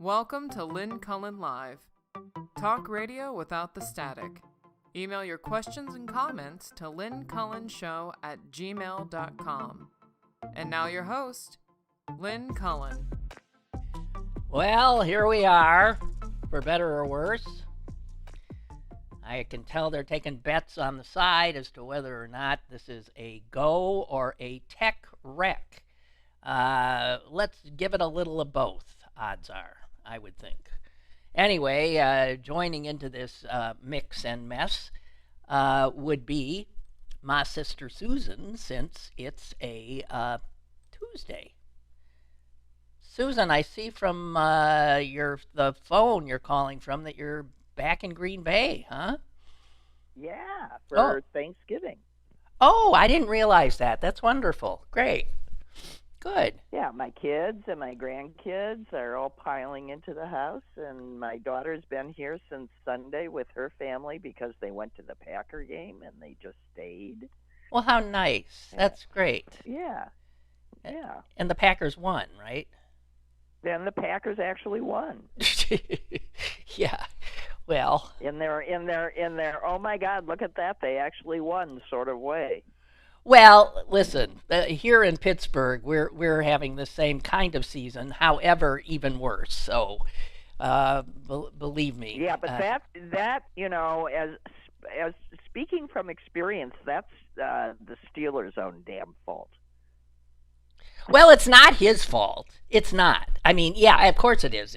Welcome to Lynn Cullen Live. Talk radio without the static. Email your questions and comments to lynncullenshow@gmail.com. And now your host, Lynn Cullen. Well, here we are, for better or worse. I can tell they're taking bets on the side as to whether or not this is a go or a tech wreck. Let's give it a little of both, odds are, I would think. Anyway, joining into this mix and mess would be my sister Susan, since it's a Tuesday. Susan, I see from the phone you're calling from that you're back in Green Bay, huh? Yeah, for Thanksgiving. Oh, I didn't realize that. That's wonderful. Great. Good. Yeah, my kids and my grandkids are all piling into the house, and my daughter's been here since Sunday with her family because they went to the Packer game and they just stayed. Well, how nice. That's great. Yeah. And the Packers won, right? Then the Packers actually won. Yeah. Well, in their oh my God, look at that, they actually won sort of way. Well, listen, here in Pittsburgh, we're having the same kind of season, however, even worse. So, believe me. Yeah, but that as speaking from experience, that's the Steelers' own damn fault. Well, it's not his fault. It's not. I mean, yeah, of course it is.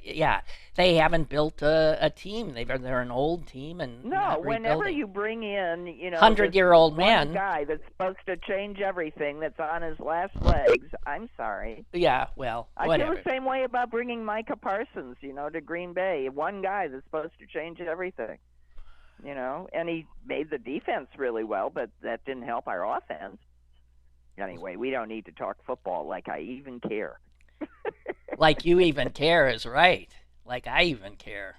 Yeah. They haven't built a team. They're an old team, and no. Whenever you bring in, 100-year-old man, guy that's supposed to change everything, that's on his last legs. I'm sorry. Yeah, well, whatever. I feel the same way about bringing Micah Parsons, to Green Bay. One guy that's supposed to change everything, and he made the defense really well, but that didn't help our offense. Anyway, we don't need to talk football like I even care. Like you even care is right. Like I even care.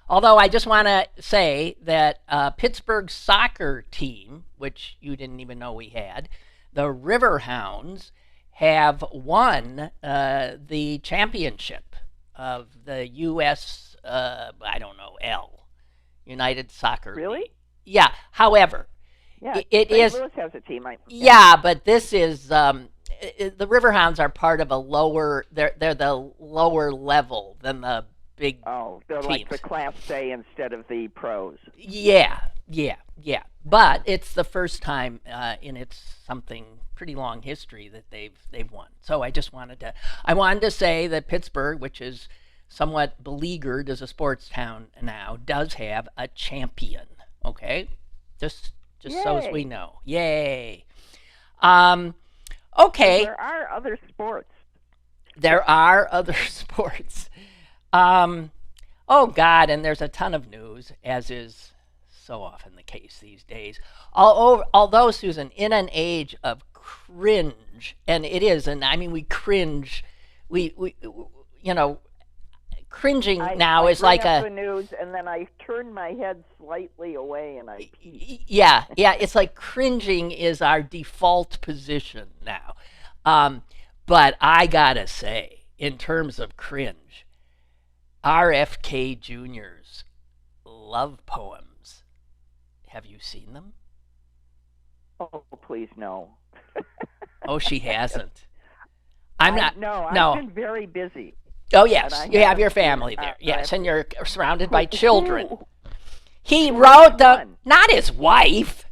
Although I just want to say that Pittsburgh's soccer team, which you didn't even know we had, the Riverhounds, have won the championship of the U.S. United Soccer Really? League. Yeah. However, yeah, it is. Louis has a team. Yeah, but this is the Riverhounds are part of a lower. They're the lower level than the big. Oh, they're teams. Like the Class A instead of the pros. Yeah. But it's the first time in its something pretty long history that they've won. So I wanted to say that Pittsburgh, which is somewhat beleaguered as a sports town now, does have a champion. Okay, just Yay. So as we know. Yay. Okay. There are other sports. Oh, God, and there's a ton of news, as is so often the case these days. Although, Susan, in an age of cringe, and it is, and I mean, we cringe, cringing now is like the news, and then I turn my head slightly away and I pee. Yeah, it's like cringing is our default position now. But I gotta say, in terms of cringe, RFK Jr.'s love poems, have you seen them? Oh, please, no. Oh, she hasn't. I've been very busy. Oh, yes, you have your family there. Yes, and you're surrounded by children. He wrote not his wife,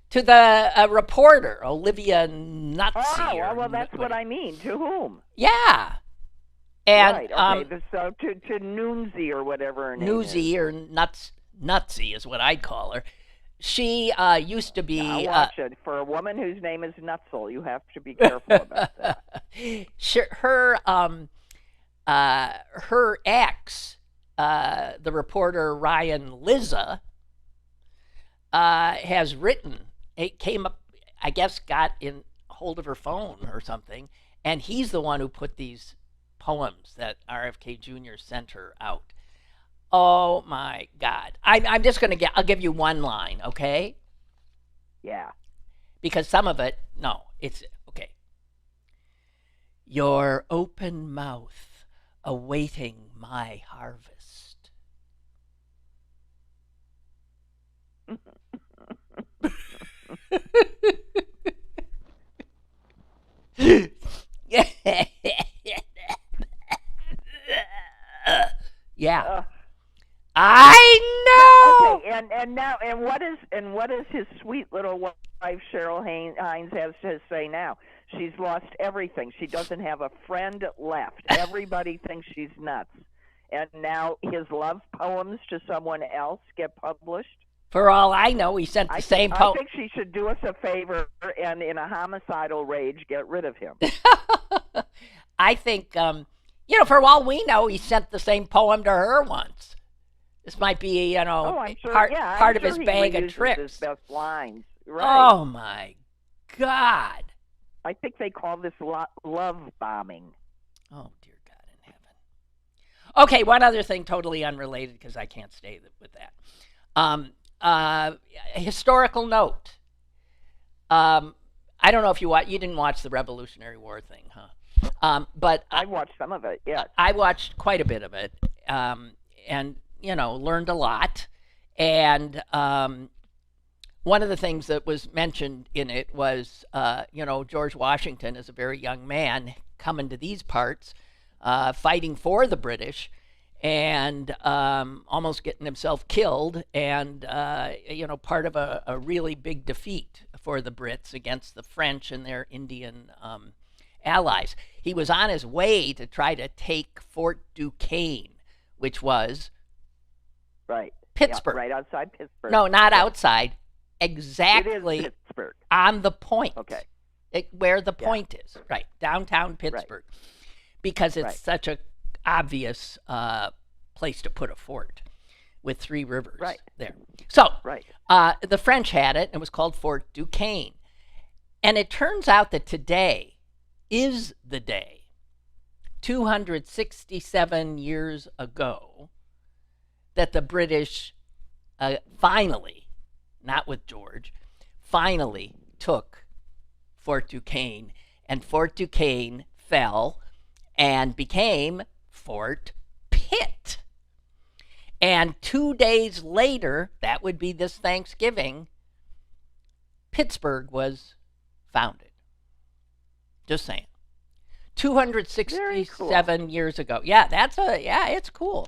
to the reporter, Olivia Nutzi. Oh, well, that's what I mean. To whom? Yeah. And, right, okay, so to Noonsy or whatever her name Newsy or Nutzi is what I'd call her. She used to be... Now watch it. For a woman whose name is Nutzel, you have to be careful about that. Her ex, the reporter Ryan Lizza, has written... It came up, I guess, got in hold of her phone or something, and he's the one who put these poems that RFK Jr. sent her out. Oh my God! I'm just I'll give you one line, okay? Yeah. Because some of it, no, it's okay. Your open mouth awaiting my harvest. Yeah. I know. Okay, and what is his sweet little wife Cheryl Hines has to say now? She's lost everything. She doesn't have a friend left. Everybody thinks she's nuts. And now his love poems to someone else get published. For all I know, he sent the same poem. I think she should do us a favor and, in a homicidal rage, get rid of him. I think, for all we know, he sent the same poem to her once. This might be, part of his bag of tricks. His best lines. Right. Oh, my God. I think they call this love bombing. Oh, dear God in heaven. Okay, one other thing totally unrelated because I can't stay with that. Historical note. I don't know if you didn't watch the Revolutionary War thing, huh? But I watched some of it, yeah. I watched quite a bit of it, and, learned a lot. And one of the things that was mentioned in it was, George Washington is a very young man coming to these parts, fighting for the British, and almost getting himself killed, and, part of a really big defeat for the Brits against the French and their Indian allies. He was on his way to try to take Fort Duquesne, which was Pittsburgh. Yeah, right outside Pittsburgh. No, not outside. Exactly it is Pittsburgh. On the point. Okay. Where the point is. Right. Downtown Pittsburgh. Right. Because it's such a obvious place to put a fort with 3 rivers there. So the French had it, and it was called Fort Duquesne. And it turns out that today is the day, 267 years ago, that the British finally, not with George, finally took Fort Duquesne, and Fort Duquesne fell and became Fort Pitt. And 2 days later, that would be this Thanksgiving, Pittsburgh was founded. Just saying. 267 years ago. Yeah, it's cool.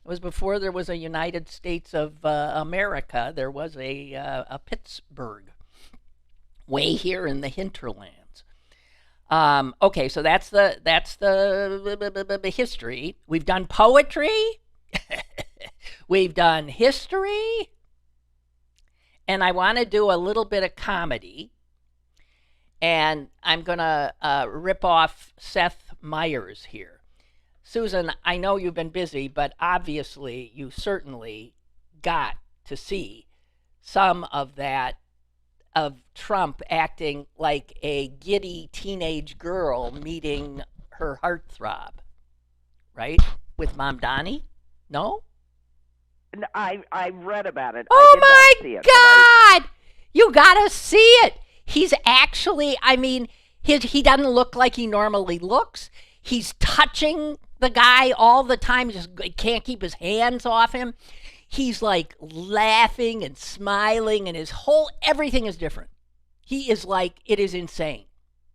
It was before there was a United States of America. There was a Pittsburgh way here in the hinterlands. Okay, so that's the history. We've done poetry. We've done history. And I want to do a little bit of comedy. And I'm going to rip off Seth Meyers here. Susan, I know you've been busy, but obviously you certainly got to see some of that, of Trump acting like a giddy teenage girl meeting her heartthrob, right? With Mom Donnie? No? I read about it. Oh, I did not see it, God! You got to see it. He's actually, he doesn't look like he normally looks. He's touching the guy all the time. He just can't keep his hands off him. He's like laughing and smiling, and everything is different. He is like, it is insane.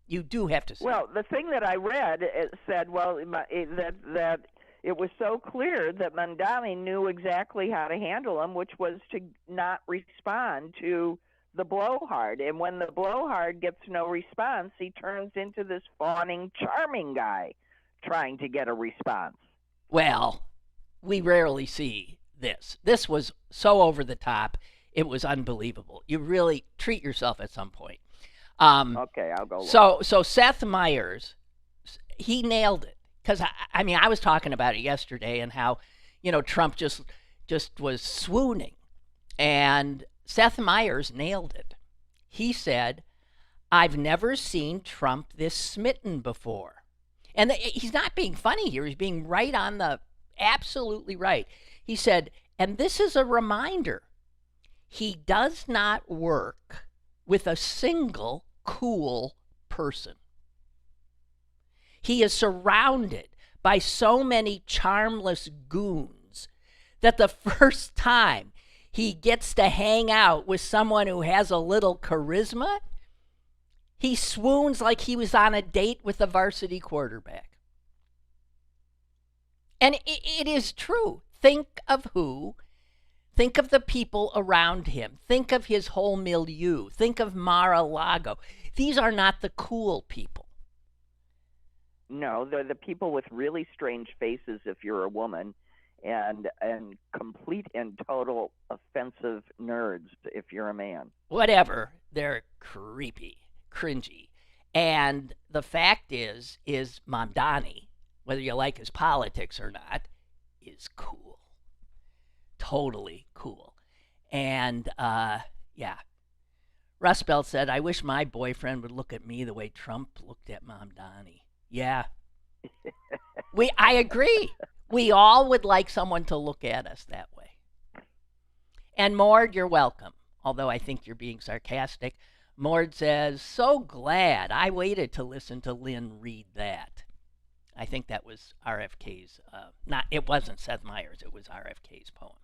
You do have to see. Well, the thing that I read, it said, that it was so clear that Mandami knew exactly how to handle him, which was to not respond to the blowhard. And when the blowhard gets no response, he turns into this fawning, charming guy trying to get a response. Well, we rarely see this. This was so over the top. It was unbelievable. You really treat yourself at some point. Okay, I'll go. So Seth Meyers, he nailed it. Because, I was talking about it yesterday and how, Trump just was swooning. And Seth Meyers nailed it. He said, I've never seen Trump this smitten before. And he's not being funny here. He's being absolutely right. He said, and this is a reminder, he does not work with a single cool person. He is surrounded by so many charmless goons that the first time he gets to hang out with someone who has a little charisma, he swoons like he was on a date with a varsity quarterback. And it is true. Think of the people around him. Think of his whole milieu. Think of Mar-a-Lago. These are not the cool people. No, they're the people with really strange faces if you're a woman, and complete and total offensive nerds if you're a man. Whatever. They're creepy, cringy. And the fact is Mamdani, whether you like his politics or not, is cool. Totally cool. And, yeah. Rust Belt said, I wish my boyfriend would look at me the way Trump looked at Mamdani. Yeah. I agree. We all would like someone to look at us that way. And Mord, you're welcome. Although I think you're being sarcastic. Mord says, so glad I waited to listen to Lynn read that. I think that was RFK's, it wasn't Seth Meyers, it was RFK's poem.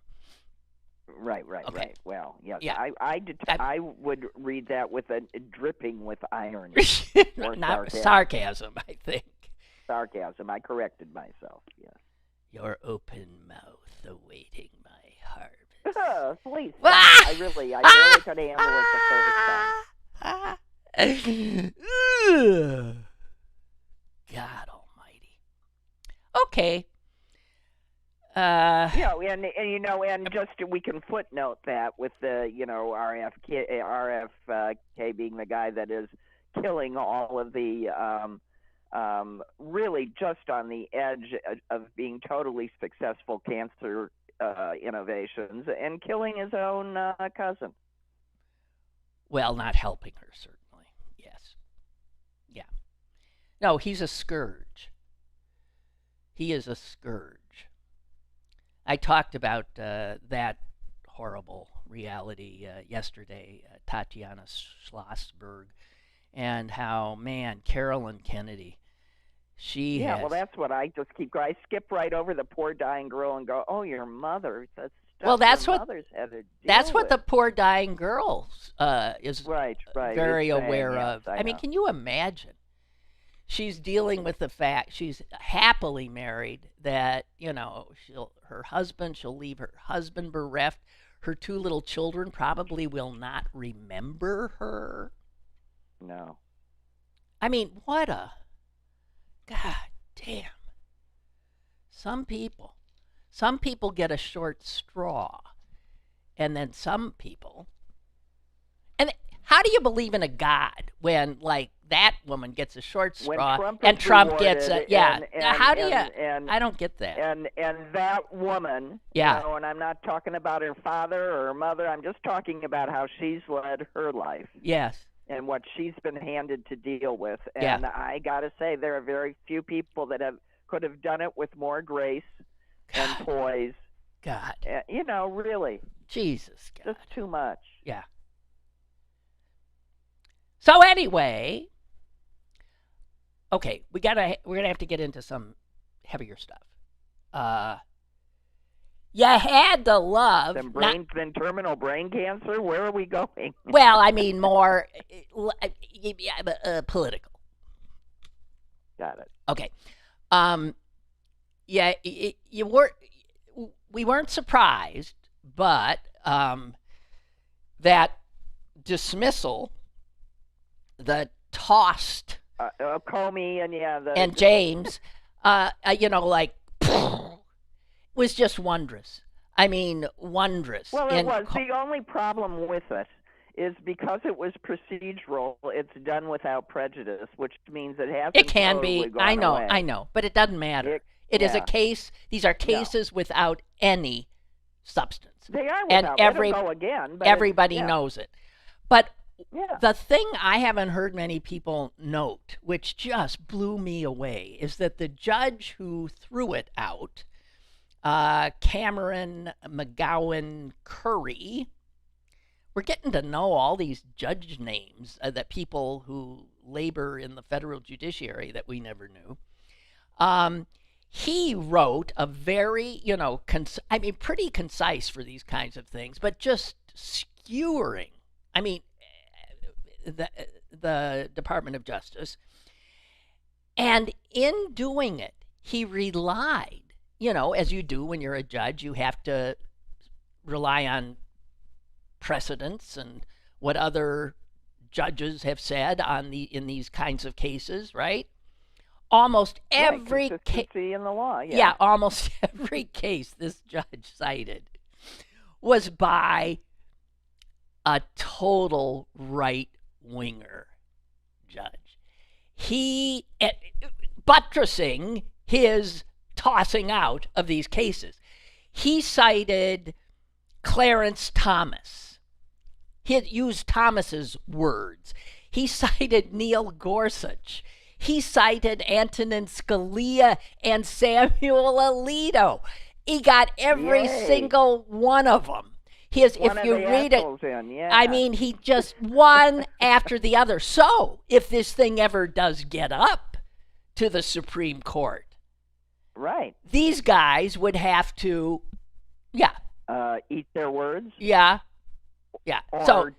Right. Okay. Right. Well, yes, Yeah. I would read that with a dripping with irony. Or Not sarcasm, I think. Sarcasm. I corrected myself. Yes. Your open mouth awaiting my harvest. Please. I really could handle it the first time. God almighty. Okay. And just we can footnote that with the, RFK being the guy that is killing all of the really just on the edge of being totally successful cancer innovations and killing his own cousin. Well, not helping her, certainly. Yes. Yeah. No, he's a scourge. He is a scourge. I talked about that horrible reality yesterday, Tatiana Schlossberg, and how, man, Carolyn Kennedy, well, that's what I just keep. I skip right over the poor dying girl and go, "Oh, your mother." That's what the poor dying girl is very aware of. I mean, can you imagine? She's dealing with the fact she's happily married. That she'll leave her husband bereft. Her two little children probably will not remember her. No. I mean, what a God damn. Some people get a short straw, and then some people. And how do you believe in a God when, like, that woman gets a short straw and Trump gets a how do you? I don't get that. And that woman, and I'm not talking about her father or her mother. I'm just talking about how she's led her life. Yes. And what she's been handed to deal with. And I got to say, there are very few people that could have done it with more grace and poise. God. Really. Jesus, God. Just too much. Yeah. So anyway, okay, we're gonna have to get into some heavier stuff. You had to love then terminal brain cancer. Where are we going? Well, I mean more political. Got it. Okay. We weren't surprised, but that dismissal, the tossed Comey and James, was just wondrous. I mean, wondrous. Well, it was. The only problem with it is because it was procedural, it's done without prejudice, which means it hasn't. It can totally be. Gone away. I know, but it doesn't matter. It is a case. These are cases without any substance. They are without. And It'll go again, but everybody knows it. But the thing I haven't heard many people note, which just blew me away, is that the judge who threw it out, Cameron McGowan Curry, we're getting to know all these judge names that people who labor in the federal judiciary that we never knew. he wrote a very, pretty concise for these kinds of things, but just skewering. I mean, the Department of Justice. And in doing it, he relied, as you do when you're a judge, you have to rely on precedents and what other judges have said in these kinds of cases, right? Almost every case in the law, yeah, almost every case this judge cited was by a total right-winger judge. He buttressing his tossing out of these cases. He cited Clarence Thomas. He had used Thomas's words. He cited Neil Gorsuch. He cited Antonin Scalia and Samuel Alito. He got every single one of them. If you read it, I mean, he just one after the other. So, if this thing ever does get up to the Supreme Court, right, these guys would have to, eat their words. Yeah. Or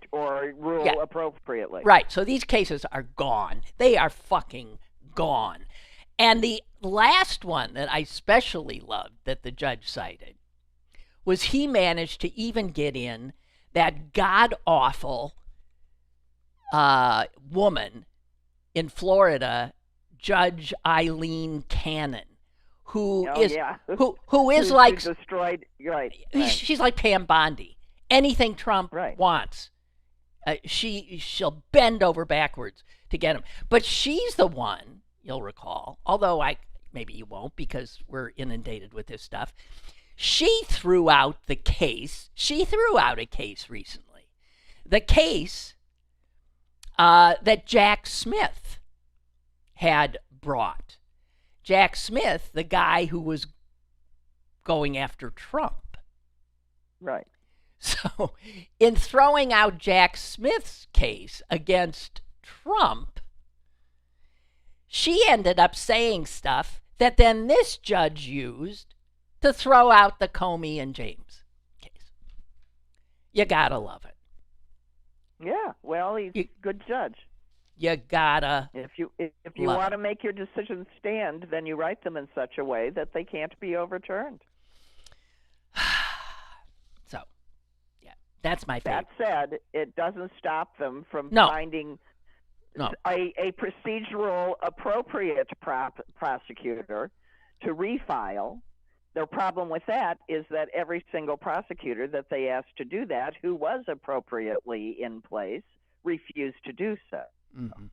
rule appropriately. Right. So these cases are gone. They are fucking gone. And the last one that I especially loved that the judge cited was he managed to even get in that god-awful woman in Florida, Judge Eileen Cannon, who is like destroyed. Right. She's like Pam Bondi. Anything Trump wants, she'll bend over backwards to get him. But she's the one, you'll recall, although maybe you won't because we're inundated with this stuff. She threw out a case recently. The case that Jack Smith had brought. Jack Smith, the guy who was going after Trump. Right. So, in throwing out Jack Smith's case against Trump, she ended up saying stuff that then this judge used to throw out the Comey and James case. You gotta love it. Yeah, well, he's a good judge. You gotta. If you want to make your decisions stand, then you write them in such a way that they can't be overturned. That's my favorite. That said, it doesn't stop them from finding a procedural appropriate prosecutor to refile. Their problem with that is that every single prosecutor that they asked to do that, who was appropriately in place, refused to do so. Mm-hmm.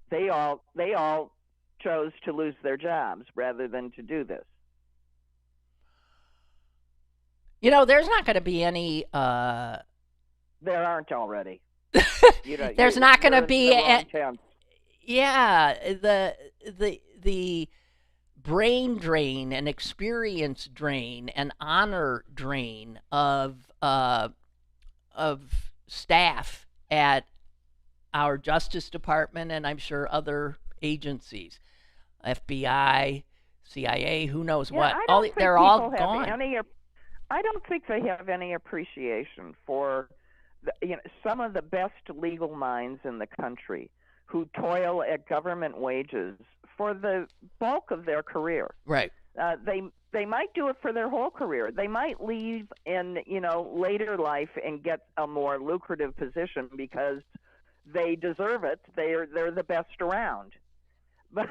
They all chose to lose their jobs rather than to do this. There's not going to be any. There aren't already. There's not going to be. The brain drain and experience drain and honor drain of staff at our Justice Department and I'm sure other agencies, FBI, CIA, who knows what. They're all gone. I don't think they have any appreciation for some of the best legal minds in the country who toil at government wages for the bulk of their career. Right. They might do it for their whole career. They might leave in later life and get a more lucrative position because they deserve it. They're the best around. But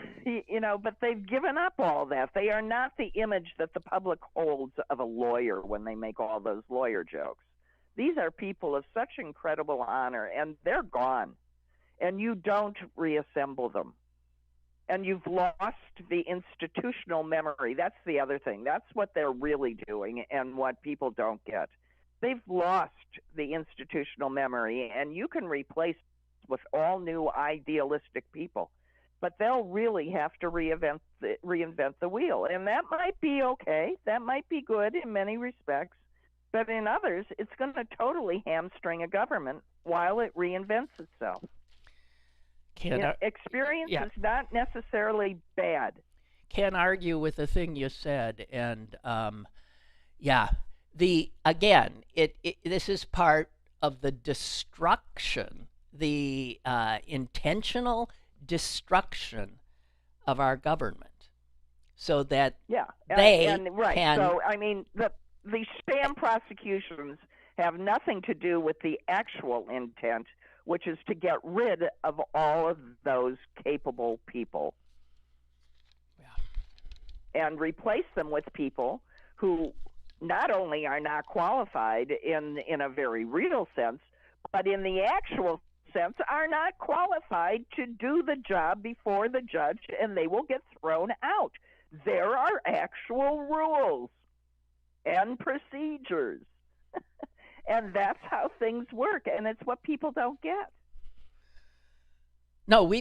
but they've given up all that. They are not the image that the public holds of a lawyer when they make all those lawyer jokes. These are people of such incredible honor, and they're gone. And you don't reassemble them. And you've lost the institutional memory. That's the other thing. That's what they're really doing and what people don't get. They've lost the institutional memory, and you can replace with all new idealistic people. But they'll really have to reinvent the wheel. And that might be okay. That might be good in many respects. But in others, it's going to totally hamstring a government while it reinvents itself. Experience is not necessarily bad. Can't argue with the thing you said, and this is part of the destruction, the intentional destruction of our government, so that they can. So I mean, the spam prosecutions have nothing to do with the actual intent, which is to get rid of all of those capable people and replace them with people who not only are not qualified in a very real sense, but in the actual sense are not qualified to do the job before the judge, and they will get thrown out. There are actual rules and procedures. And that's how things work, and it's what people don't get. No,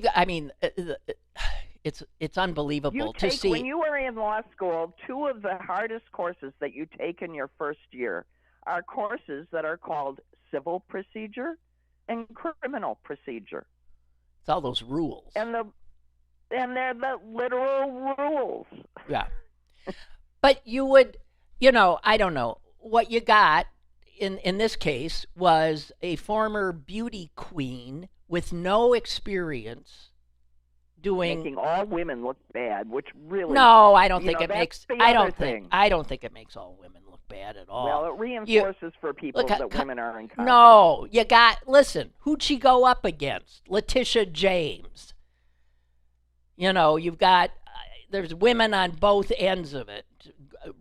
it's unbelievable to see. When you were in law school, two of the hardest courses that you take in your first year are courses that are called civil procedure and criminal procedure. It's all those rules. And they're the literal rules. Yeah. But you would, I don't know, what you got in this case was a former beauty queen with no experience making all women look bad, which really no, I don't think it makes. I don't think it makes all women look bad at all. Well, it reinforces for people that women are incompetent. No, listen. Who'd she go up against? Letitia James. You've got there's women on both ends of it.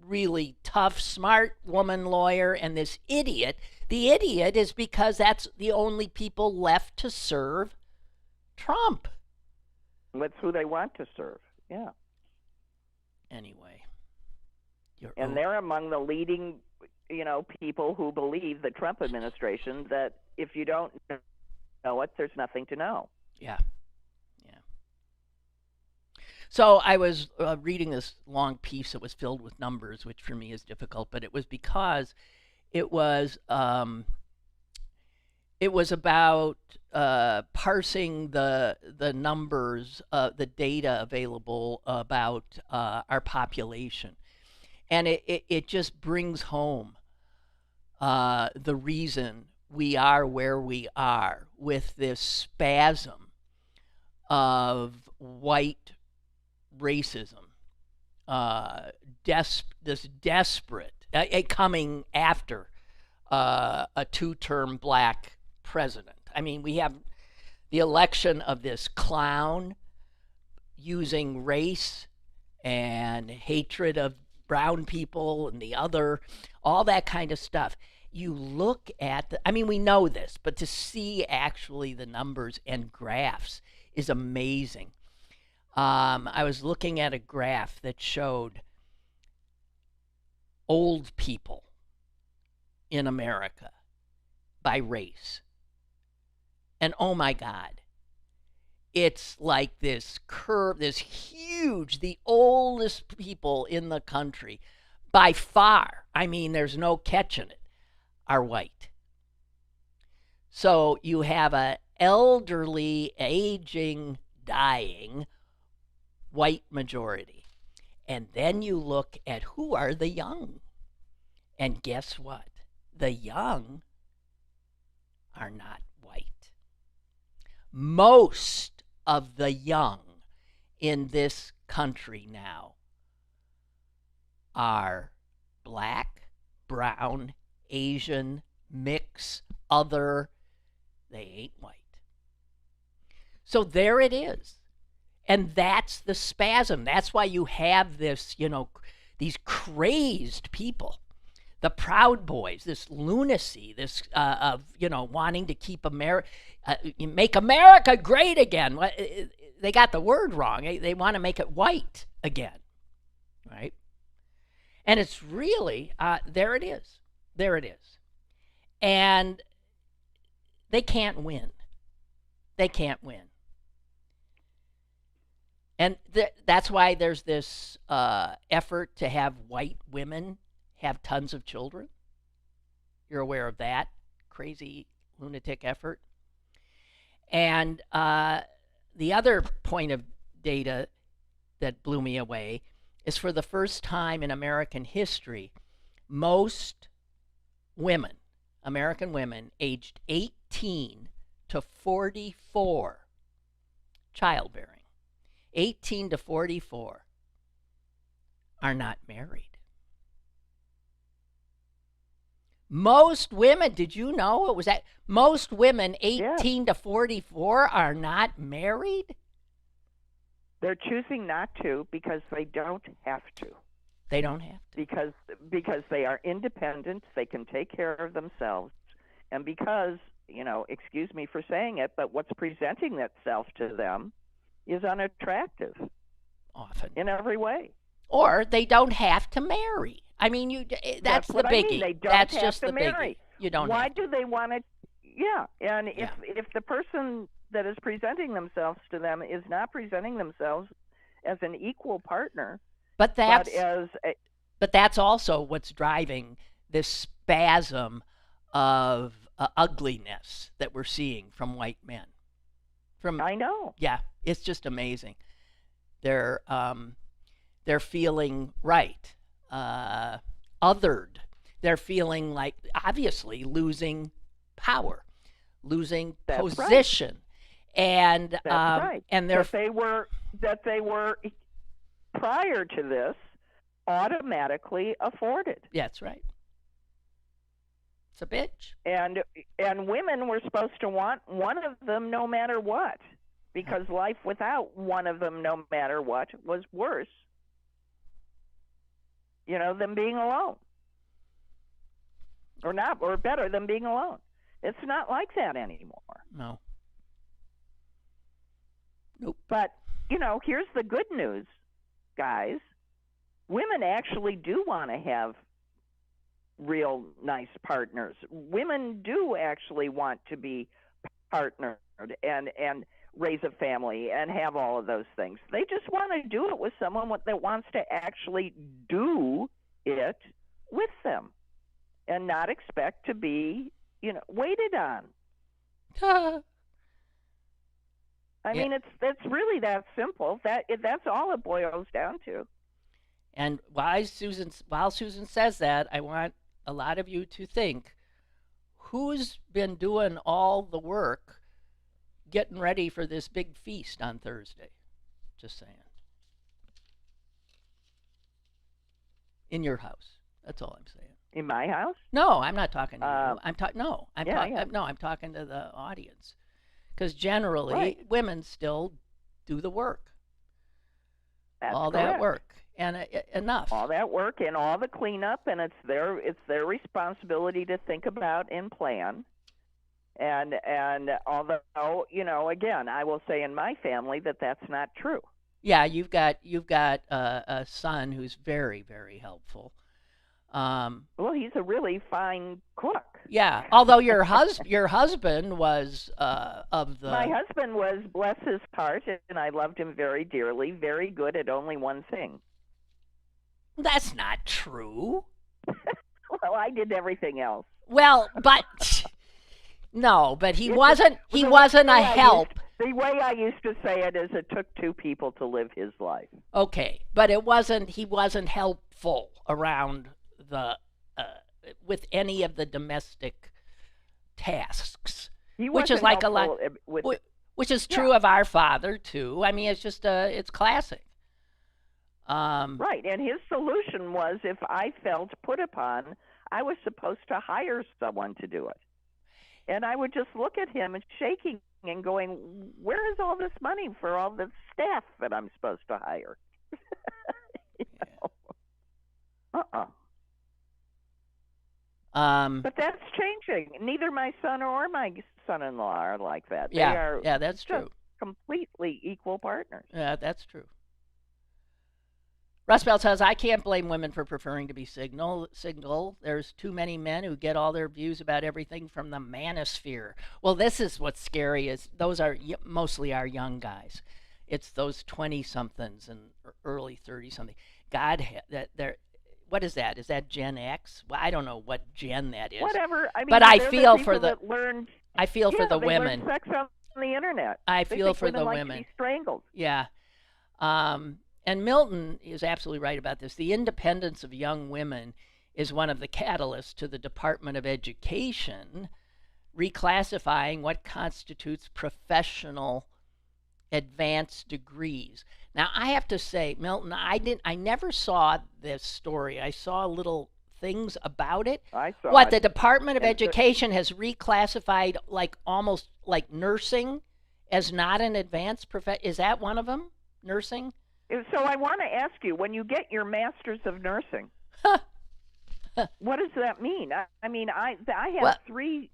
Really tough, smart woman lawyer, and this idiot. The idiot is because that's the only people left to serve Trump. That's who they want to serve, yeah. Anyway. They're among the leading, people who believe, the Trump administration, that if you don't know it, there's nothing to know. Yeah. So I was reading this long piece that was filled with numbers, which for me is difficult, but it was because it was about parsing the numbers, the data available about our population. And it just brings home the reason we are where we are with this spasm of white racism, this desperate, coming after a two-term black president. I mean, we have the election of this clown using race and hatred of brown people and all that kind of stuff. You look at we know this, but to see actually the numbers and graphs is amazing. I was looking at a graph that showed old people in America by race. And oh my God, it's like this curve, this huge, the oldest people in the country by far, there's no catching it, are white. So you have an elderly, aging, dying white majority. And then you look at who are the young. And guess what? The young are not white. Most of the young in this country now are black, brown, Asian, mix, other. They ain't white. So there it is. And that's the spasm. That's why you have this, these crazed people, the Proud Boys, this lunacy, this of wanting to keep make America great again. They got the word wrong. They want to make it white again, right? And it's really there it is. There it is. And they can't win. They can't win. And that's why there's this effort to have white women have tons of children. You're aware of that crazy lunatic effort. And the other point of data that blew me away is for the first time in American history, most women, American women aged 18 to 44, childbearing, 18 to 44, are not married. Most women, did you know it was that? Most women 18 to 44 are not married? They're choosing not to because they don't have to. They don't have to. Because they are independent, they can take care of themselves, and because, excuse me for saying it, but what's presenting itself to them is unattractive. Often. In every way. Or they don't have to marry. I mean, that's the biggie. I mean. They don't that's have just to the marry. Biggie. You don't. Why have to. do they want to? Yeah, and if the person that is presenting themselves to them is not presenting themselves as an equal partner, but that's also what's driving this spasm of ugliness that we're seeing from white men. I know. Yeah, it's just amazing. They're feeling right, othered. They're feeling like obviously losing power, losing position, right. And that's right. And that they were prior to this automatically afforded. That's right. It's a bitch. And women were supposed to want one of them no matter what, because life without one of them no matter what was worse, than being alone. Or better than being alone. It's not like that anymore. No. Nope. But, here's the good news, guys. Women actually do want to have real nice partners. Women do actually want to be partnered and raise a family and have all of those things. They just want to do it with someone that wants to actually do it with them and not expect to be, waited on. I mean, it's really that simple. That's all it boils down to. And while Susan says that, I want a lot of you to think, who's been doing all the work getting ready for this big feast on Thursday? Just saying. In your house. That's all I'm saying. In my house? No, I'm not talking to you. I'm talking to the audience. Because generally, women still do the work. That's all correct. That work. And enough. All that work and all the cleanup, and it's their responsibility to think about and plan. And although, again, I will say in my family that's not true. Yeah, you've got a son who's very, very helpful. Well, he's a really fine cook. Yeah, although your husband was of the. My husband was, bless his heart, and I loved him very dearly, very good at only one thing. That's not true. Well, I did everything else. Well, but no, but he wasn't a help. The way I used to say it is, it took two people to live his life. Okay, but he wasn't helpful around the with any of the domestic tasks, which is like a lot, which is true of our father too. I mean, it's just it's classic. Right, and his solution was, if I felt put upon, I was supposed to hire someone to do it. And I would just look at him and shaking and going, where is all this money for all the staff that I'm supposed to hire? But that's changing. Neither my son or my son-in-law are like that. They are that's true. Completely equal partners. Yeah, that's true. Russ Bell says, I can't blame women for preferring to be single. There's too many men who get all their views about everything from the manosphere. Well, this is what's scary, is those are mostly our young guys. It's those 20-somethings and early 30-something. God, what is that? Is that Gen X? Well, I don't know what gen that is. Whatever. I mean, but I feel for the I feel for the women. on the internet. I They feel think for women the like women. to be strangled. Yeah. And Milton is absolutely right about this. The independence of young women is one of the catalysts to the Department of Education reclassifying what constitutes professional advanced degrees. Now, I have to say, Milton, I never saw this story. I saw little things about it. I saw What, it. the Department of And Education has reclassified like almost like nursing as not an advanced profession? Is that one of them? Nursing? So I want to ask you, when you get your master's of nursing, what does that mean? I mean, I have Well, three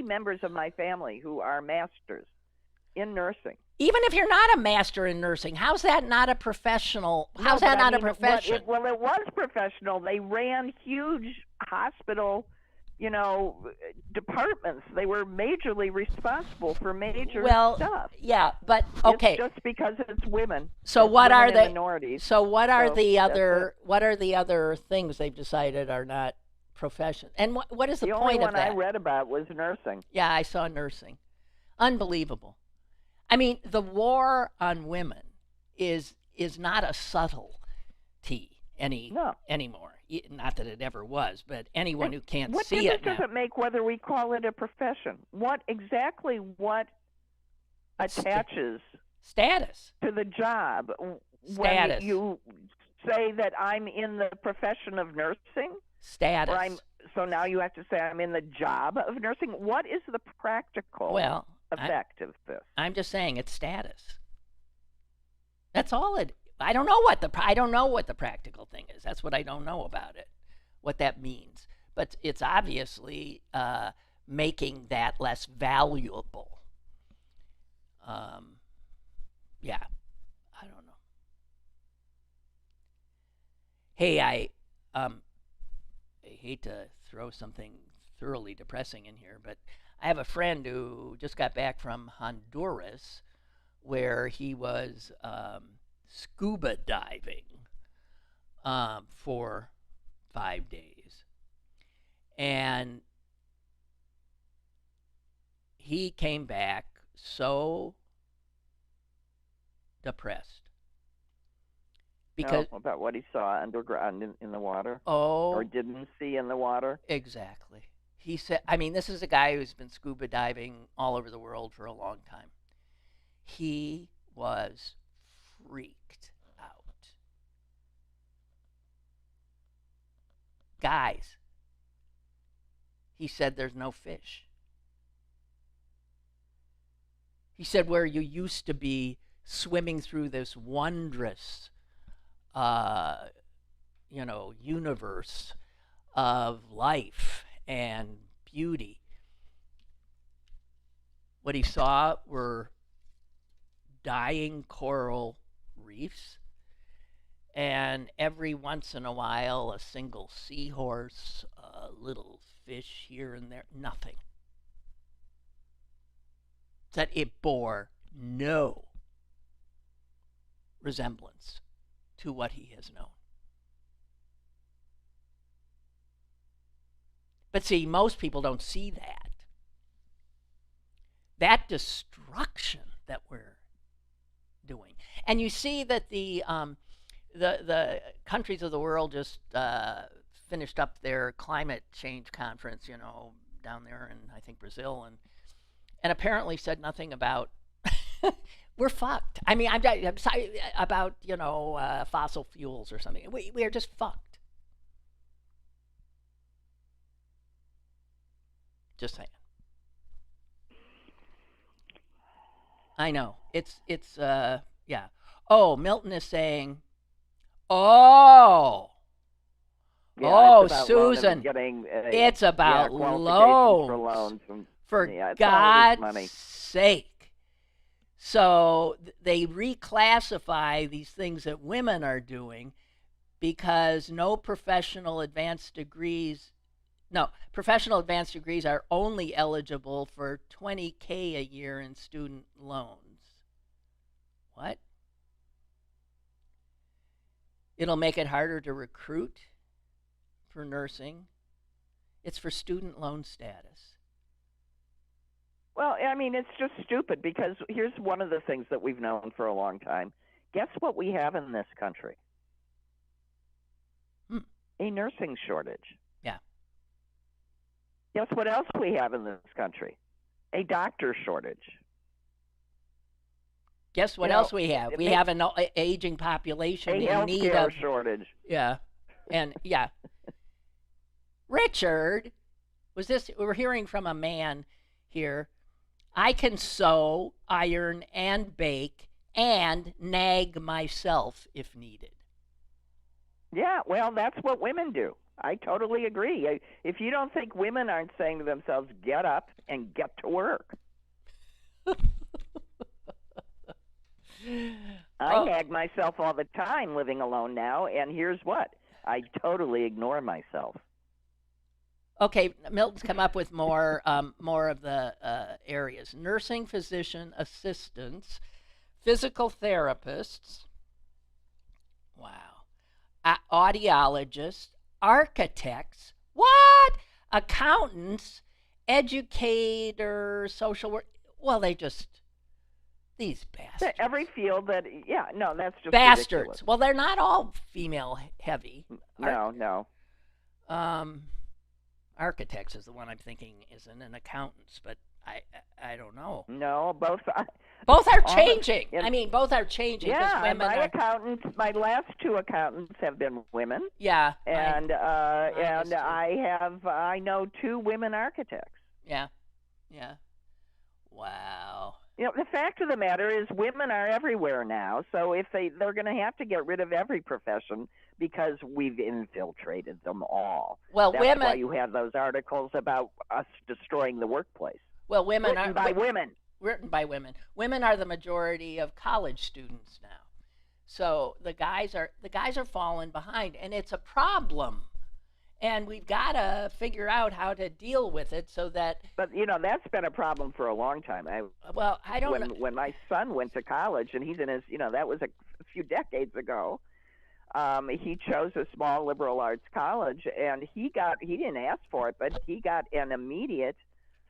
members of my family who are masters in nursing. even if you're not a master in nursing, how's that not a professional? How's No, that but I not a mean, profession? it was professional. They ran huge hospital, departments. They were majorly responsible for major stuff. Yeah, but okay. It's just because it's women. So it's what women are and the minorities? So what are the that's other what are the other things they've decided are not profession? And what is the only point of one that? I read about was nursing. Yeah, I saw nursing. Unbelievable. I mean, the war on women is not a subtlety anymore. Not that it ever was, but anyone who can't see it What difference does it make whether we call it a profession? What attaches status to the job status. when you say that I'm in the profession of nursing? Status. So now you have to say I'm in the job of nursing. What is the practical effect of this? I'm just saying it's status. That's all it. I don't know what the practical thing is. That's what I don't know about it. What that means, but it's obviously making that less valuable. Yeah, I don't know. Hey, I hate to throw something thoroughly depressing in here, but I have a friend who just got back from Honduras, where he was scuba diving for 5 days, and he came back so depressed because about what he saw underground in the water, oh, or didn't see in the water. Exactly. He said, I mean, this is a guy who's been scuba diving all over the world for a long time. He was freaked out. Guys, he said there's no fish. He said where you used to be swimming through this wondrous, universe of life and beauty. What he saw were dying coral reefs, and every once in a while a single seahorse, a little fish here and there, nothing. That it bore no resemblance to what he has known. But see, most people don't see that. That destruction that we're doing. And you see that the countries of the world just finished up their climate change conference, down there in, I think, Brazil, and apparently said nothing about we're fucked. I mean, I'm sorry about, fossil fuels or something. We are just fucked. Just saying. I know. It's yeah. Oh, Milton is saying, oh, Susan, it's about loans. For God's sake. So they reclassify these things that women are doing because professional advanced degrees are only eligible for $20,000 a year in student loans. What? It'll make it harder to recruit for nursing. It's for student loan status. Well, I mean, it's just stupid because here's one of the things that we've known for a long time. Guess what we have in this country? A nursing shortage. Yeah. Guess what else we have in this country? A doctor shortage. Guess what else we have? We have an aging population in need of shortage. Yeah, and yeah. Richard, we're hearing from a man here. I can sew, iron, and bake, and nag myself if needed. Yeah, well, that's what women do. I totally agree. If you don't think women aren't saying to themselves, get up and get to work. I nag myself all the time living alone now, and here's what. I totally ignore myself. Okay, Milton's come up with more of the areas. Nursing physician assistants, physical therapists, wow, audiologists, architects, what? Accountants, educators, social work. Well, these bastards. Every field that, yeah, no, that's just bastards. Ridiculous. Well, they're not all female heavy. No. Architects is the one I'm thinking isn't, and accountants, but I don't know. No, both are changing. I mean, both are changing. Yeah, my last two accountants have been women. Yeah, and I know two women architects. Yeah. Wow. You know, the fact of the matter is women are everywhere now, so if they're going to have to get rid of every profession because we've infiltrated them all. Well, that's why you have those articles about us destroying the workplace. Well, women written by women. Written by women. Women are the majority of college students now. So the guys are falling behind, and it's a problem. And we've got to figure out how to deal with it so that. But that's been a problem for a long time. I don't know. When my son went to college, and he's in his, that was a few decades ago. He chose a small liberal arts college, and he didn't ask for it, but he got an immediate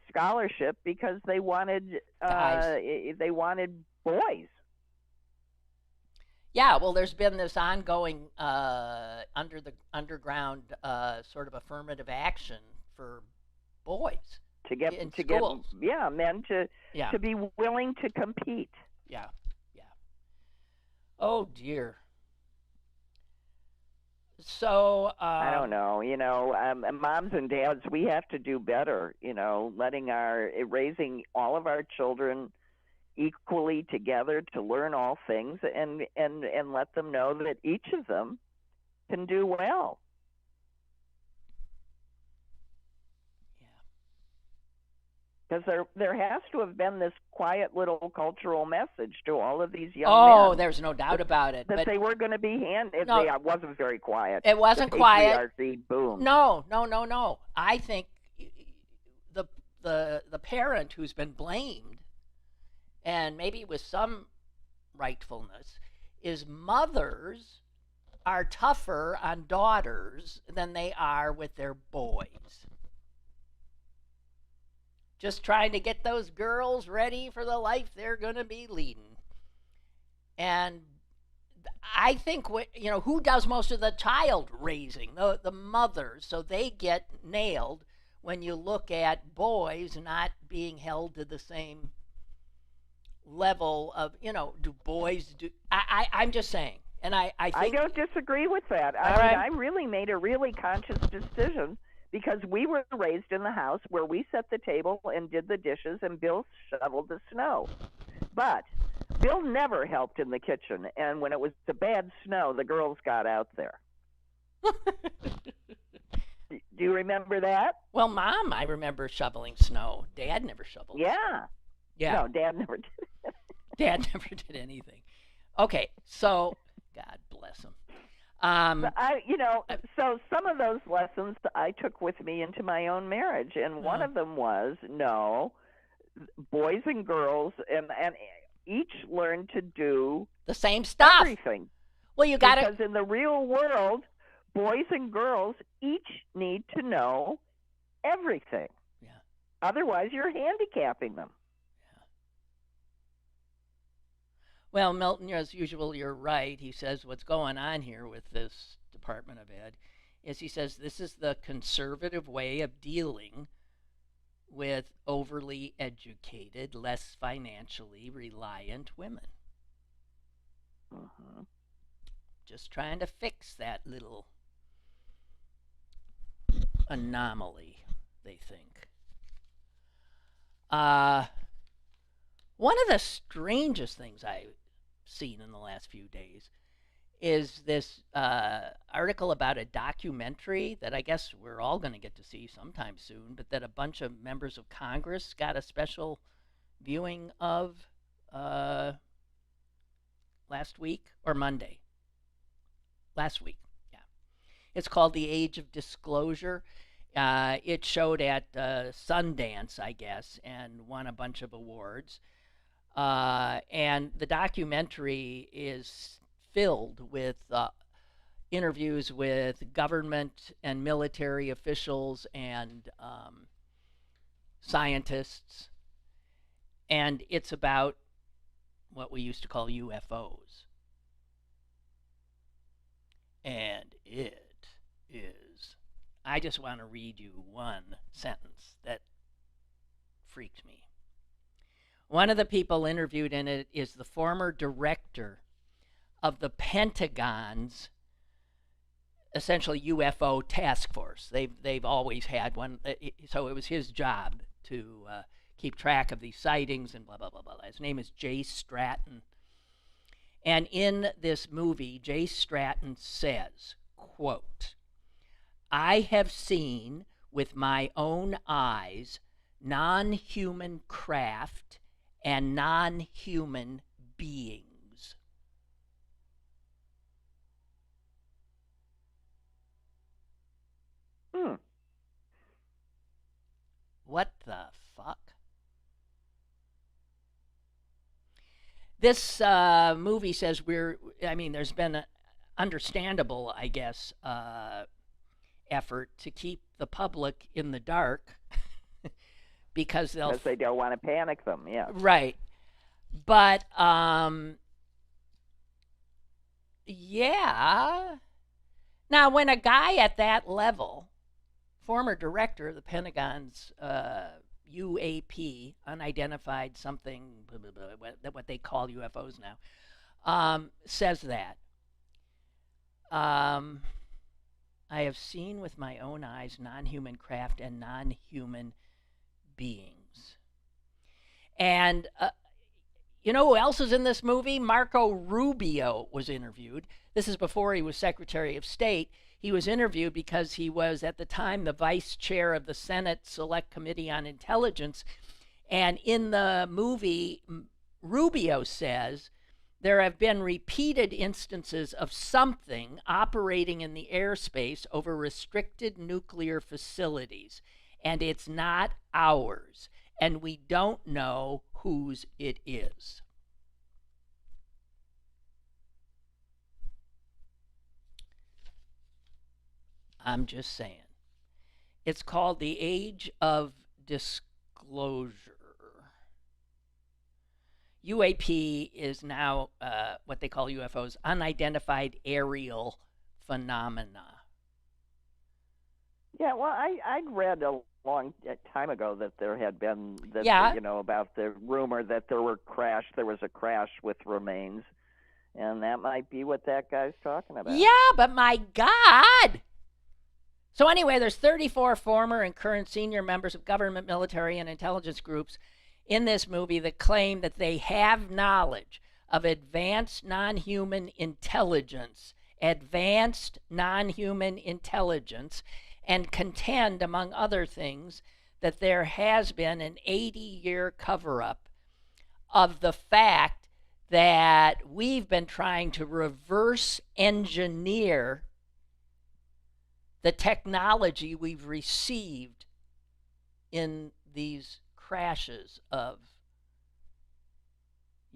scholarship because they wanted boys. Yeah, well, there's been this ongoing underground sort of affirmative action for boys to get men to be willing to compete. Yeah. Oh dear. So I don't know. Moms and dads, we have to do better. Raising all of our children equally together to learn all things and let them know that each of them can do well. Because there has to have been this quiet little cultural message to all of these young men. Oh, there's no doubt about it. That they were going to be handed. No, it wasn't very quiet. It wasn't quiet. Boom. No. I think the parent who's been blamed, and maybe with some rightfulness, is mothers are tougher on daughters than they are with their boys. Just trying to get those girls ready for the life they're going to be leading. And I think, who does most of the child raising? The mothers. So they get nailed when you look at boys not being held to the same level of, do boys do... I'm just saying. And I think... I don't disagree with that. I really made a really conscious decision because we were raised in the house where we set the table and did the dishes and Bill shoveled the snow. But Bill never helped in the kitchen, and when it was the bad snow, the girls got out there. Do you remember that? Well, Mom, I remember shoveling snow. Dad never shoveled snow. Yeah. No, Dad never did. Dad never did anything. Okay, so God bless him. So some of those lessons I took with me into my own marriage, and one of them was, no, boys and girls, and each learn to do the same stuff. Everything. Well, you got to... Because in the real world, boys and girls each need to know everything. Yeah. Otherwise, you're handicapping them. Well, Milton, as usual, you're right. He says what's going on here with this Department of Ed is he says this is the conservative way of dealing with overly educated, less financially reliant women. Mm-hmm. Just trying to fix that little anomaly, they think. One of the strangest things I've seen in the last few days is this article about a documentary that I guess we're all going to get to see sometime soon, but that a bunch of members of Congress got a special viewing of last week or Monday. Last week, yeah. It's called The Age of Disclosure. It showed at Sundance, I guess, and won a bunch of awards. And the documentary is filled with interviews with government and military officials and scientists. And it's about what we used to call UFOs. And it is, I just want to read you one sentence that freaked me. One of the people interviewed in it is the former director of the Pentagon's essentially UFO task force. They've always had one, so it was his job to keep track of these sightings and blah, blah, blah, blah. His name is Jay Stratton. And in this movie, Jay Stratton says, quote, "I have seen with my own eyes non-human craft and non-human beings." What the fuck? This movie says there's been an understandable, I guess, effort to keep the public in the dark because they don't want to panic them, yeah. Right. But, yeah. Now, when a guy at that level, former director of the Pentagon's UAP, unidentified something, blah, blah, blah, what they call UFOs now, says that. I have seen with my own eyes non-human craft and non-human beings. And you know who else is in this movie? Marco Rubio was interviewed. This is before he was Secretary of State. He was interviewed because he was, at the time, the vice chair of the Senate Select Committee on Intelligence. And in the movie, Rubio says there have been repeated instances of something operating in the airspace over restricted nuclear facilities. And it's not ours. And we don't know whose it is. I'm just saying. It's called The Age of Disclosure. UAP is now what they call UFOs, unidentified aerial phenomena. Yeah, well, I'd read a long time ago that there had been, about the rumor that there was a crash with remains, and that might be what that guy's talking about. Yeah, but my God! So anyway, there's 34 former and current senior members of government, military, and intelligence groups in this movie that claim that they have knowledge of advanced non-human intelligence, and contend, among other things, that there has been an 80-year cover-up of the fact that we've been trying to reverse engineer the technology we've received in these crashes of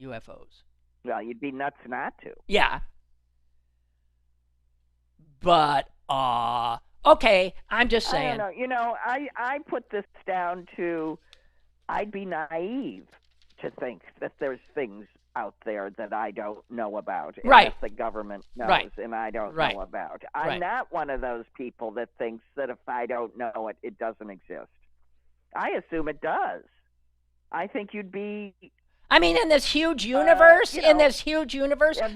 UFOs. Well, you'd be nuts not to. Yeah. But, okay, I'm just saying. I don't know. I put this down to I'd be naive to think that there's things out there that I don't know about, and Right. that the government knows Right. and I don't Right. know about. Right. I'm not one of those people that thinks that if I don't know it, it doesn't exist. I assume it does. I think you'd be. I mean, in this huge universe, and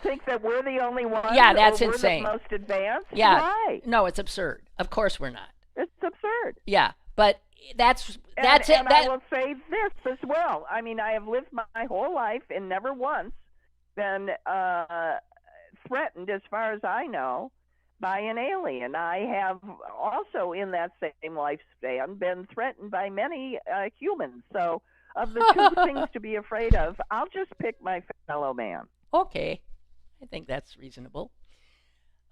think that we're the only ones. Yeah, that's or we're insane. the most advanced. Yeah. Why? No, it's absurd. Of course we're not. It's absurd. Yeah, but that's it. And I will say this as well. I mean, I have lived my whole life and never once been threatened, as far as I know, by an alien. I have also, in that same lifespan, been threatened by many humans. So, of the two things to be afraid of, I'll just pick my fellow man. Okay, I think that's reasonable.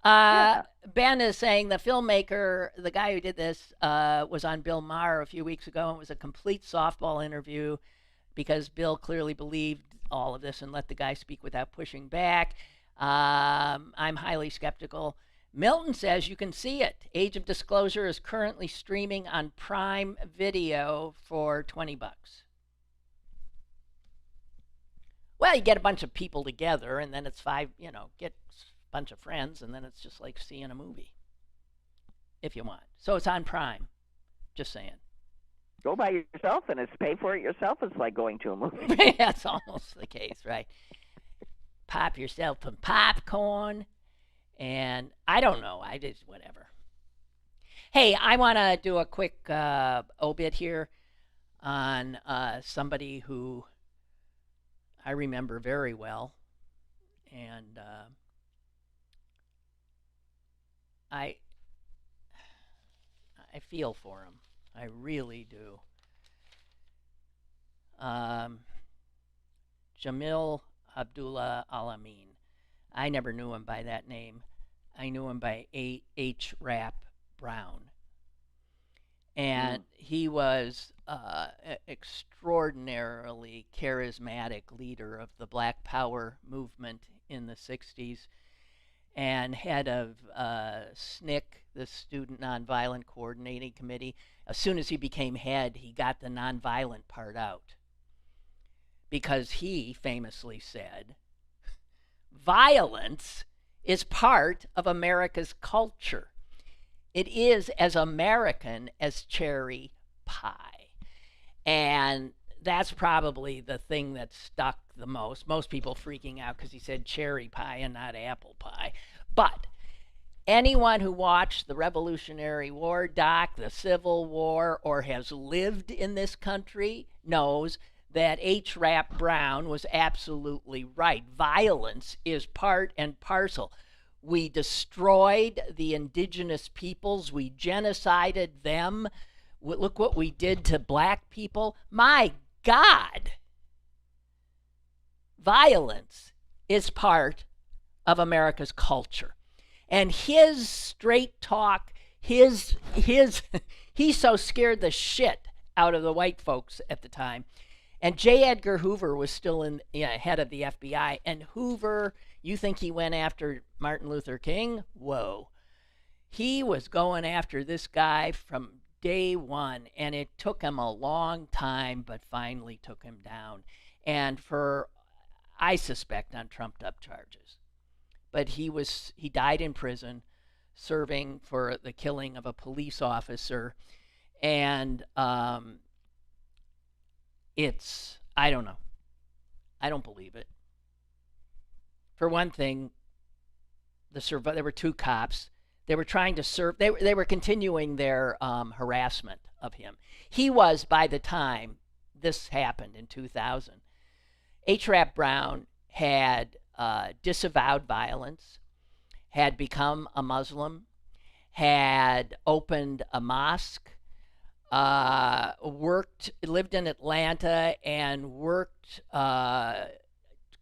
Yeah. Ben is saying the filmmaker, the guy who did this, was on Bill Maher a few weeks ago, and it was a complete softball interview because Bill clearly believed all of this and let the guy speak without pushing back. I'm highly skeptical. Milton says you can see it. Age of Disclosure is currently streaming on Prime Video for $20. Well, you get a bunch of people together, and then it's get a bunch of friends, and then it's just like seeing a movie, if you want. So it's on Prime. Just saying. Go by yourself, and it's pay for it yourself. It's like going to a movie. That's almost the case, right? Pop yourself some popcorn, and I don't know. I just whatever. Hey, I want to do a quick obit here on somebody who I remember very well, and I feel for him. I really do. Jamil Abdullah Alamin. I never knew him by that name. I knew him by H. Rap Brown. And he was an extraordinarily charismatic leader of the Black Power movement in the 60s and head of SNCC, the Student Nonviolent Coordinating Committee. As soon as he became head, he got the nonviolent part out because he famously said, violence is part of America's culture. It is as American as cherry pie. And that's probably the thing that stuck the most. Most people freaking out because he said cherry pie and not apple pie. But anyone who watched the Revolutionary War doc, the Civil War, or has lived in this country knows that H. Rap Brown was absolutely right. Violence is part and parcel. We destroyed the indigenous peoples. We genocided them. Look what we did to black people. My God. Violence is part of America's culture. And his straight talk, he's so scared the shit out of the white folks at the time. And J. Edgar Hoover was still head of the FBI. And Hoover, you think he went after Martin Luther King? Whoa. He was going after this guy from day one, and it took him a long time, but finally took him down. And I suspect, on trumped-up charges. But he died in prison, serving for the killing of a police officer. And I don't know. I don't believe it. For one thing, there were two cops. They were trying to serve. They were continuing their harassment of him. He was, by the time this happened in 2000, H. Rap Brown had disavowed violence, had become a Muslim, had opened a mosque, lived in Atlanta, and worked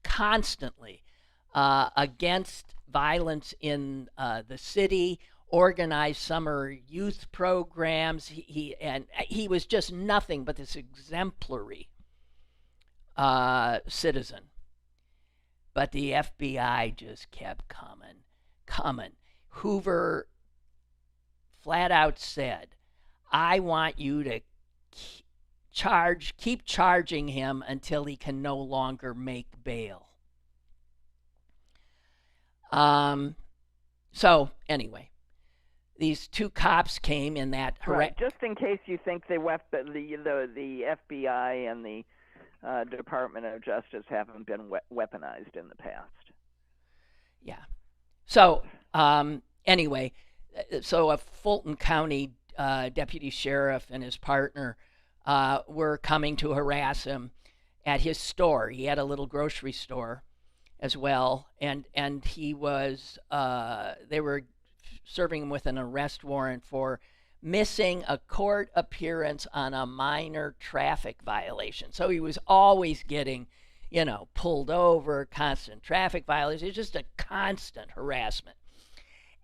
constantly against violence in the city, organized summer youth programs. He was just nothing but this exemplary citizen. But the FBI just kept coming. Hoover flat out said, I want you to keep charging him until he can no longer make bail. So anyway, these two cops came in that right. Just in case you think the FBI and the Department of Justice haven't been weaponized in the past. Yeah. So anyway, so a Fulton County deputy sheriff and his partner were coming to harass him at his store. He had a little grocery store as well, and he was they were serving him with an arrest warrant for missing a court appearance on a minor traffic violation. So he was always getting, pulled over, constant traffic violations. It was just a constant harassment.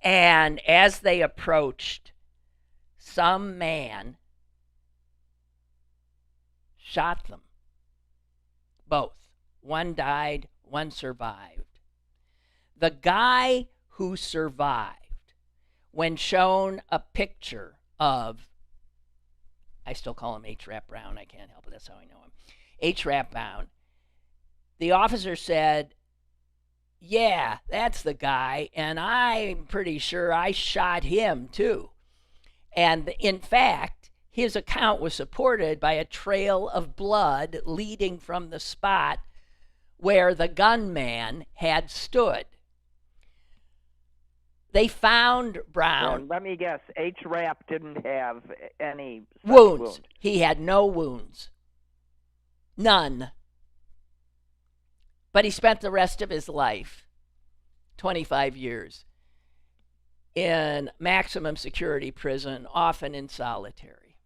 And as they approached, some man shot them. Both. One died, one survived. The guy who survived, when shown a picture of, I still call him H. Rap Brown, I can't help it, that's how I know him, H. Rap Brown, the officer said, yeah, that's the guy, and I'm pretty sure I shot him too. And in fact, his account was supported by a trail of blood leading from the spot where the gunman had stood. They found Brown. Let me guess, H. Rap didn't have any wounds. He had no wounds. None. But he spent the rest of his life, 25 years, in maximum security prison, often in solitary.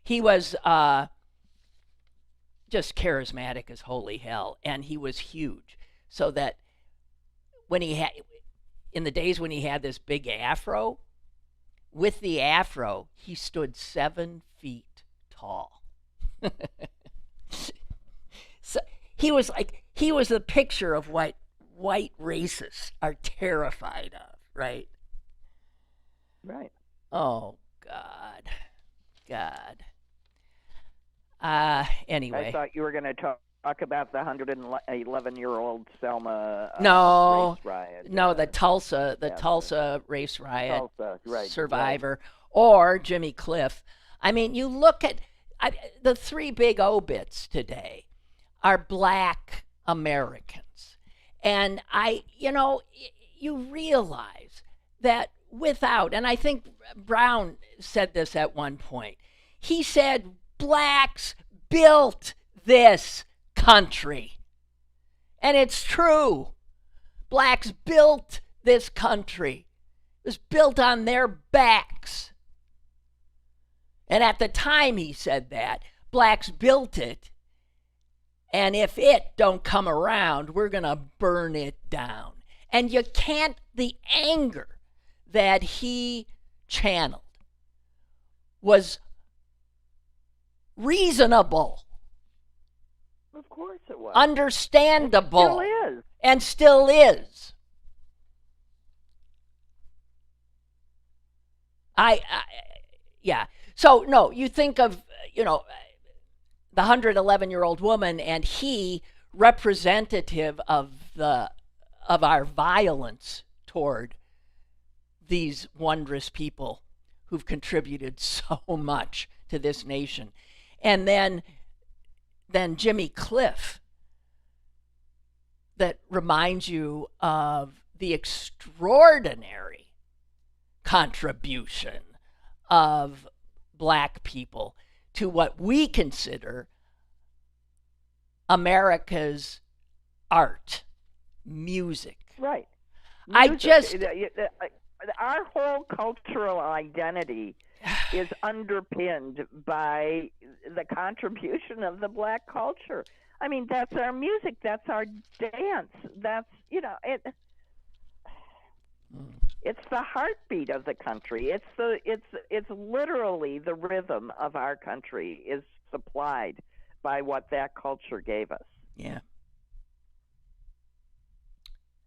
He was just charismatic as holy hell, and he was huge. So that when he had, in the days when he had this big afro, with the afro, he stood 7 feet tall. So he was the picture of what white racists are terrified of, right? Right. Oh, God. Anyway. I thought you were going to talk about the 111-year-old Selma race riot. No, the Tulsa race riot survivor, right. Or Jimmy Cliff. I mean, you look at the 3 big obits today are Black Americans. And you realize that without, and I think Brown said this at one point, he said, blacks built this country. And it's true. Blacks built this country. It was built on their backs. And at the time he said that, blacks built it. And if it don't come around, we're going to burn it down. And you can't, the anger that he channeled was reasonable. Of course it was. Understandable. It still is. And still is. Yeah. So, no, you think of, the 111-year-old woman, and he representative of our violence toward these wondrous people who've contributed so much to this nation. And then Jimmy Cliff, that reminds you of the extraordinary contribution of Black people to what we consider America's art, music. Right. Our whole cultural identity is underpinned by the contribution of the Black culture. I mean, that's our music, that's our dance, that's, it's the heartbeat of the country. It's literally the rhythm of our country is supplied by what that culture gave us. Yeah.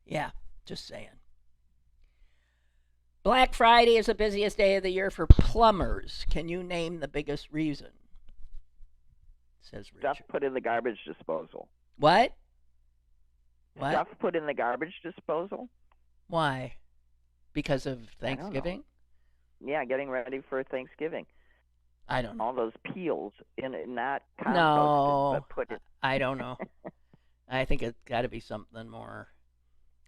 Yeah, just saying. Black Friday is the busiest day of the year for plumbers. Can you name the biggest reason? Says Richard. Stuff put in the garbage disposal. What? What? Stuff put in the garbage disposal. Why? Because of I don't know. Thanksgiving? Yeah, getting ready for Thanksgiving. I don't know. All those peels in it, not composted, No, but put it. I don't know. I think it's got to be something more.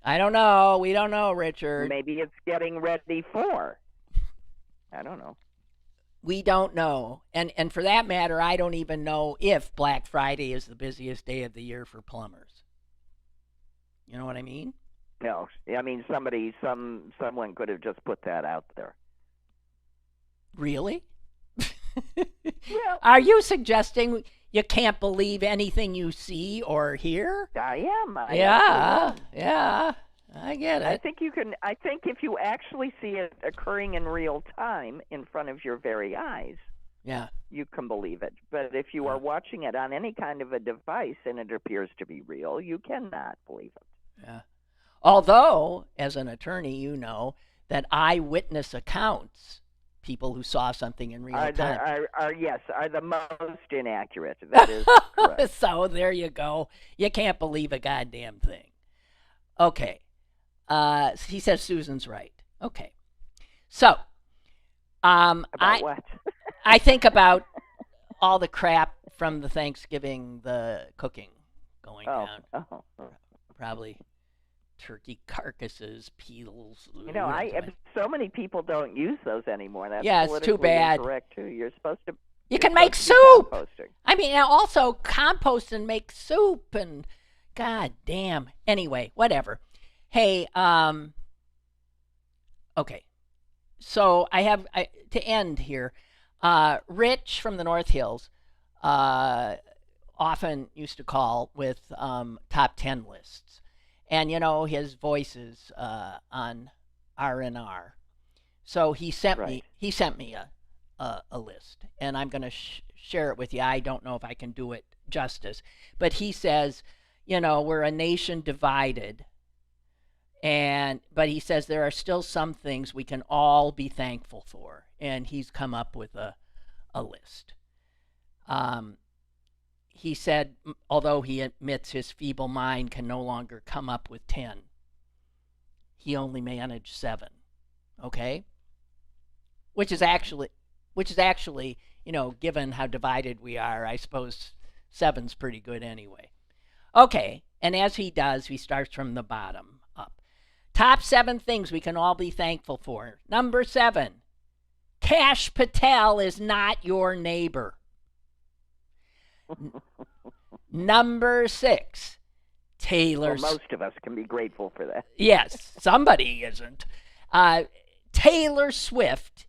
I don't know. We don't know, Richard. Maybe it's getting ready for. I don't know. We don't know. And for that matter, I don't even know if Black Friday is the busiest day of the year for plumbers. You know what I mean? No, I mean someone could have just put that out there. Really? Well, Are you suggesting you can't believe anything you see or hear? I am. Yeah, I get it. I think you can. I think if you actually see it occurring in real time in front of your very eyes, Yeah. you can believe it. But if you are watching it on any kind of a device and it appears to be real, you cannot believe it. Yeah. Although, as an attorney, you know that eyewitness accounts, people who saw something in real time. Are the most inaccurate. That is correct. So there you go. You can't believe a goddamn thing. Okay. He says Susan's right. Okay. So, About what? I think about all the crap from the Thanksgiving, the cooking going down. Oh. Probably turkey carcasses, peels. So many people don't use those anymore. That's Yeah, it's too politically bad. incorrect too. You're supposed to. You can make soup. Composting. I mean, also compost and make soup and god damn. Anyway, whatever. Hey, okay. So to end here, Rich from the North Hills often used to call with top 10 lists. And, his voice is on R&R. So he sent me a list, and I'm going to share it with you. I don't know if I can do it justice. But he says, we're a nation divided. But he says there are still some things we can all be thankful for. And he's come up with a list. He said, although he admits his feeble mind can no longer come up with 10, he only managed 7. Okay? Which is actually, given how divided we are, I suppose 7's pretty good anyway. Okay, and as he does, he starts from the bottom up. Top 7 things we can all be thankful for. Number 7, Kash Patel is not your neighbor. Number 6, Taylor. Well, most of us can be grateful for that. Yes, somebody isn't. Taylor Swift,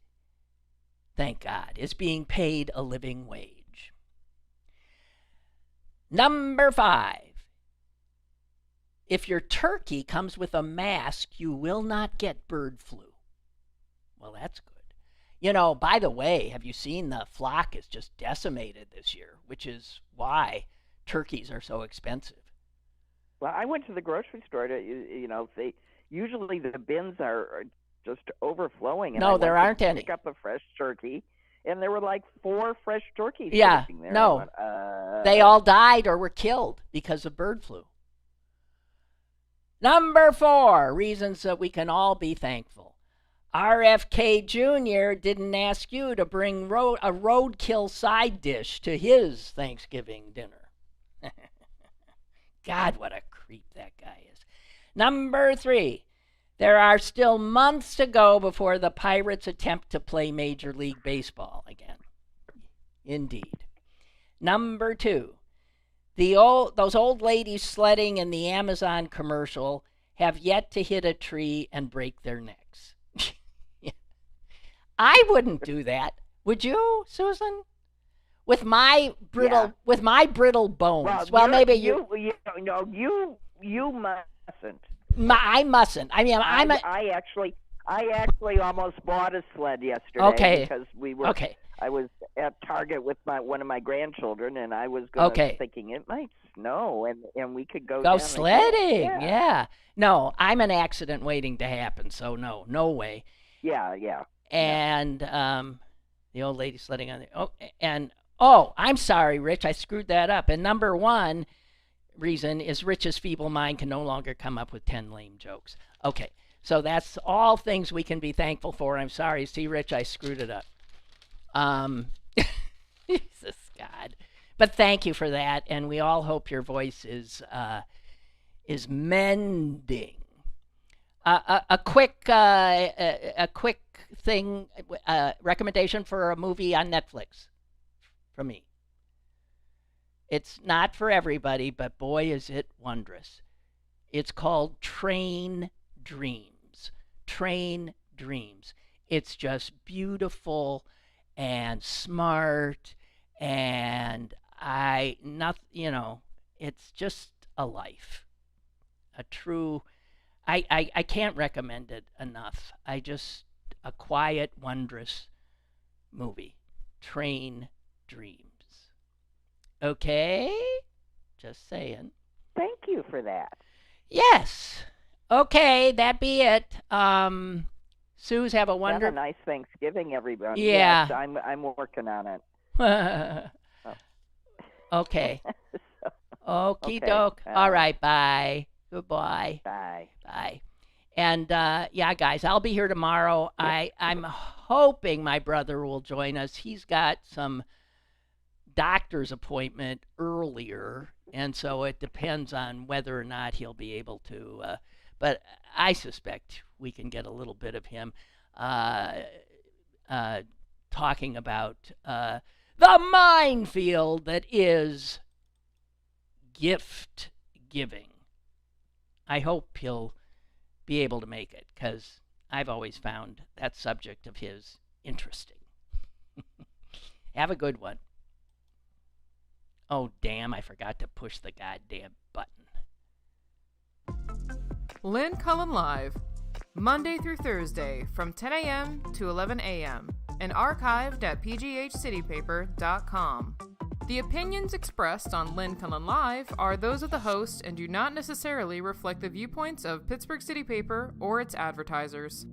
thank God, is being paid a living wage. Number 5, if your turkey comes with a mask, you will not get bird flu. Well, that's good. By the way, have you seen the flock is just decimated this year, which is why turkeys are so expensive. Well, I went to the grocery store to, usually the bins are just overflowing. And no, there aren't any. Pick up a fresh turkey, and there were like 4 fresh turkeys. Yeah, there. no, they all died or were killed because of bird flu. Number 4, reasons that we can all be thankful. RFK Jr. didn't ask you to bring a roadkill side dish to his Thanksgiving dinner. God, what a creep that guy is. Number 3, there are still months to go before the Pirates attempt to play Major League Baseball again. Indeed. Number 2, those old ladies sledding in the Amazon commercial have yet to hit a tree and break their necks. I wouldn't do that. Would you, Susan? With my brittle bones. Well, maybe you mustn't. I mustn't. I mean, I actually almost bought a sled yesterday. Okay. Because we were. Okay. I was at Target with one of my grandchildren, and I was thinking it might snow, and we could go sledding. Yeah. No, I'm an accident waiting to happen, so no way. Yeah. And the old lady sledding on the I'm sorry, Rich, I screwed that up. And number 1, reason is Rich's feeble mind can no longer come up with 10 lame jokes. Okay, so that's all things we can be thankful for. I'm sorry. See, Rich, I screwed it up. Jesus, God. But thank you for that, and we all hope your voice is mending. A quick thing, recommendation for a movie on Netflix from me. It's not for everybody, but boy, is it wondrous. It's called Train Dreams. Train Dreams. It's just beautiful and smart, and it's just a life. A true, I can't recommend it enough. A quiet, wondrous movie. Train Dreams. Okay? Just saying. Thank you for that. Yes. Okay, that be it. Sue's have a Have a nice Thanksgiving, everybody. Yeah. Yes, I'm working on it. Okay. Okie Okay. doke. All right, bye. Goodbye. Bye. Bye. And yeah, guys, I'll be here tomorrow. I'm hoping my brother will join us. He's got some doctor's appointment earlier, and so it depends on whether or not he'll be able to. But I suspect we can get a little bit of him talking about the minefield that is gift giving. I hope he'll be able to make it, because I've always found that subject of his interesting. Have a good one. Oh, damn, I forgot to push the goddamn button. Lynn Cullen Live, Monday through Thursday from 10 a.m. to 11 a.m. and archived at pghcitypaper.com. The opinions expressed on Lynn Cullen Live are those of the host and do not necessarily reflect the viewpoints of Pittsburgh City Paper or its advertisers.